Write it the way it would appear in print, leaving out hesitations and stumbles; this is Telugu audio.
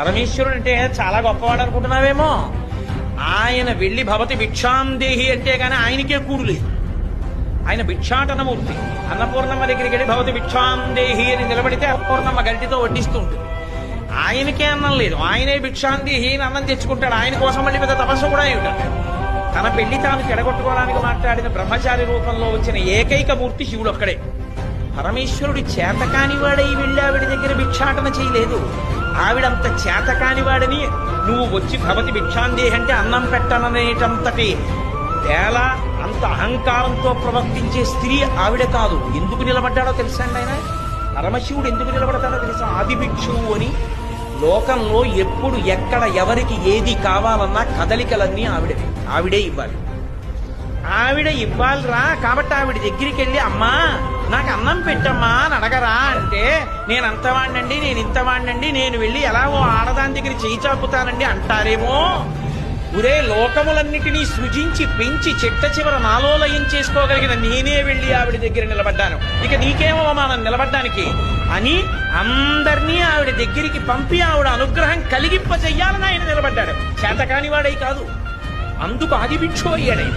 పరమేశ్వరుడు అంటే చాలా గొప్పవాడు అనుకుంటున్నావేమో. ఆయన వెళ్ళి భవతి భిక్షాందేహి అంటే గాని ఆయనకే కూడు లేదు. ఆయన భిక్షాటనమూర్తి. అన్నపూర్ణమ్మ దగ్గరికి వెళ్ళి భవతి భిక్షాందేహి అని నిలబడితే అన్నపూర్ణమ్మ గంటితో వడ్డిస్తూ ఉంటుంది. ఆయనకే అన్నం లేదు, ఆయనే భిక్షాందేహి అని అన్నం తెచ్చుకుంటాడు. ఆయన కోసం మళ్ళీ పెద్ద తపస్సు కూడా ఏమిటాడు. తన పెళ్లి తాను చెడగొట్టుకోవడానికి మాట్లాడిన బ్రహ్మచారి రూపంలో వచ్చిన ఏకైక మూర్తి శివుడు ఒక్కడే. పరమేశ్వరుడి చేతకానివాడై వెళ్ళి ఆవిడ దగ్గర భిక్షాటన చేయలేదు. ఆవిడంత చేతకానివాడని నువ్వు వచ్చి భవతి భిక్షాందేహి అంటే అన్నం పెట్టననేటంతటి వేళ అంత అహంకారంతో ప్రవర్తించే స్త్రీ ఆవిడ కాదు. ఎందుకు నిలబడ్డాడో తెలుసా అండి ఆయన? పరమశివుడు ఎందుకు నిలబడతాడో తెలుసా? ఆది భిక్షువు అని. లోకంలో ఎప్పుడు ఎక్కడ ఎవరికి ఏది కావాలన్నా కదలికలన్నీ ఆవిడే ఇవ్వాలి. ఆవిడ ఇవ్వాలిరా. కాబట్టి ఆవిడ దగ్గరికి వెళ్ళి అమ్మా నాకు అన్నం పెట్టమ్మా అని అడగరా అంటే నేను అంతవాణ్ణండి, నేను ఇంతవాణ్ణండి, నేను వెళ్ళి ఎలాగో ఆడదాని దగ్గర చేయి చాపుతానండి అంటారేమో. ఒరే, లోకములన్నిటినీ సృజించి పెంచి చెట్ట చివర నాలో లయం చేసుకోగలిగిన నేనే వెళ్ళి ఆవిడ దగ్గర నిలబడ్డాను, ఇక నీకేమో మనం నిలబడ్డానికి అని అందరినీ ఆవిడ దగ్గరికి పంపి ఆవిడ అనుగ్రహం కలిగింప చెయ్యాలని ఆయన నిలబడ్డాడు. చేతకానివాడై కాదు. అందుకు ఆది భిక్షు అయ్యాడు.